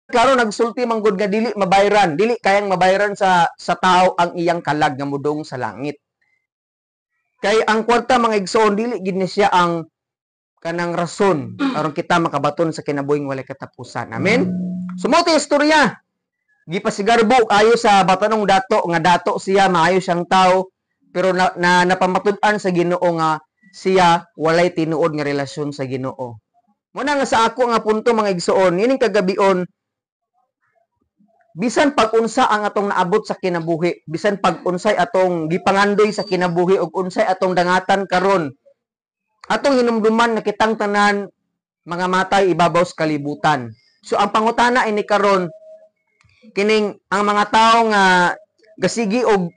klaro nagsulti manggod nga dili mabayran, dili kayang mabayran sa tao ang iyang kalag nga mudong sa langit. Kay ang kwarta mga igsoon dili gid ni siya ang kanang rason aron kita makabaton sa kinabuhing walay katapusan. Amen. Sumuti istorya. Gipasigarbo ayo sa batanong dato nga dato siya maayo siyang tao pero napamatud-an sa Ginoo nga siya walay tinuod nga relasyon sa Ginoo. Muna nga sa ako nga punto mga igsoon, ining kagabion bisan pag-unsa ang atong naabot sa kinabuhi, bisan pag-unsay atong gipangandoy sa kinabuhi ug unsay atong dangatan karon, atong hinumduman na kitang tanan mga matay ibabaw sa kalibutan. So ang pangutana ini karon kining ang mga tawo nga gasigi og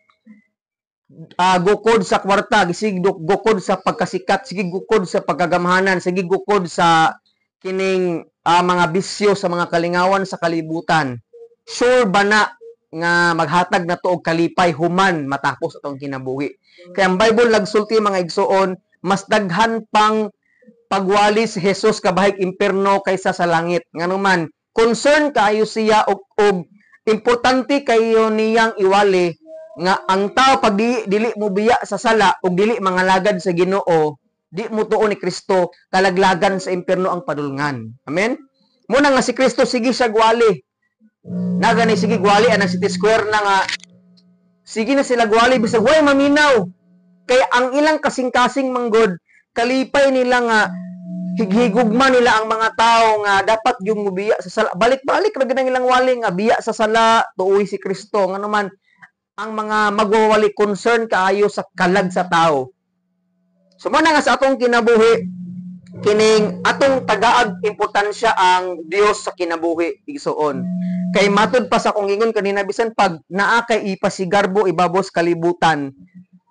gukod sa kwarta, sige gukod sa pagkasikat, sige gukod sa pagkagamhanan, sige gukod sa kining mga bisyo sa mga kalingawan sa kalibutan. Sure ba na nga maghatag na to og kalipay human matapos atong kinabuhi? Kaya ang Bible nagsulti mga igsoon, mas daghan pang pagwali si Jesus kabahig impierno kaysa sa langit. Nganuman, concern kaayo siya og importante kayo niyang iwali nga ang tao pag dili mo biya sa sala ug dili mangalagad sa Ginoo, di mo tuo ni Kristo, kalaglagan sa impierno ang padulngan. Amen? Muna nga si Kristo sige siya gwali. Nagani sige gwali anang city square na nga sige na sila gwali bisag way maminaw. Kaya ang ilang kasing-kasing manggod kalipay nila nga highigugma nila ang mga tao nga dapat yung mubiya sa sala. Balik-balik ra gid ilang wali nga biya sa sala tuoy si Kristo. Ngano man ang mga magwawali concern kaayo sa kalag sa tao. So man nga sa atong kinabuhi kining atong tagaag importansya ang Dios sa kinabuhi igsoon. Kay matud pa sa kong ingon kanina bisan pag naa kay ipasigarbo ibabos kalibutan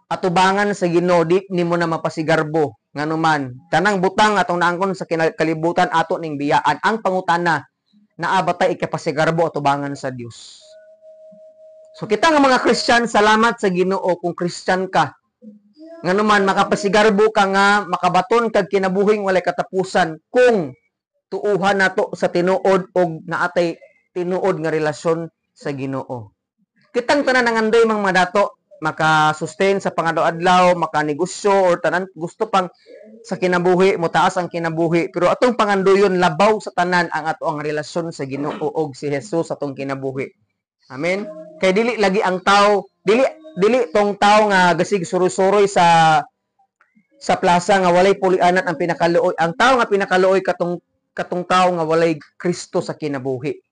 atubangan sa Ginoo di nimo na mapasigarbo nganuman tanang butang atong naangkon sa kalibutan ato ning biyaan. Ang pangutana naa ba tay ikapasigarbo atubangan sa Dios? So kita nga mga Christian, salamat sa Ginoo kung Christian ka. Nganuman makapasigarbo ka nga makabaton kag kinabuhing walay katapusan kung tuuhan nato sa tinuod og naatay tinuod nga relasyon sa Ginoo. Kitang tanan nangandoy mga dato maka-sustain sa pangadaw-adlaw, maka-negosyo or tanan gusto pang sa kinabuhi, mo taas ang kinabuhi, pero atong pangandoyon labaw sa tanan ang ato ang relasyon sa Ginoo og si Jesus atong kinabuhi. Amen. Kay dili lagi ang tao, dili tong tao nga gasig suroy-suroy sa plaza nga walay pulianan ang pinakaluoy. Ang tao nga pinakaluoy katong tao nga walay Kristo sa kinabuhi.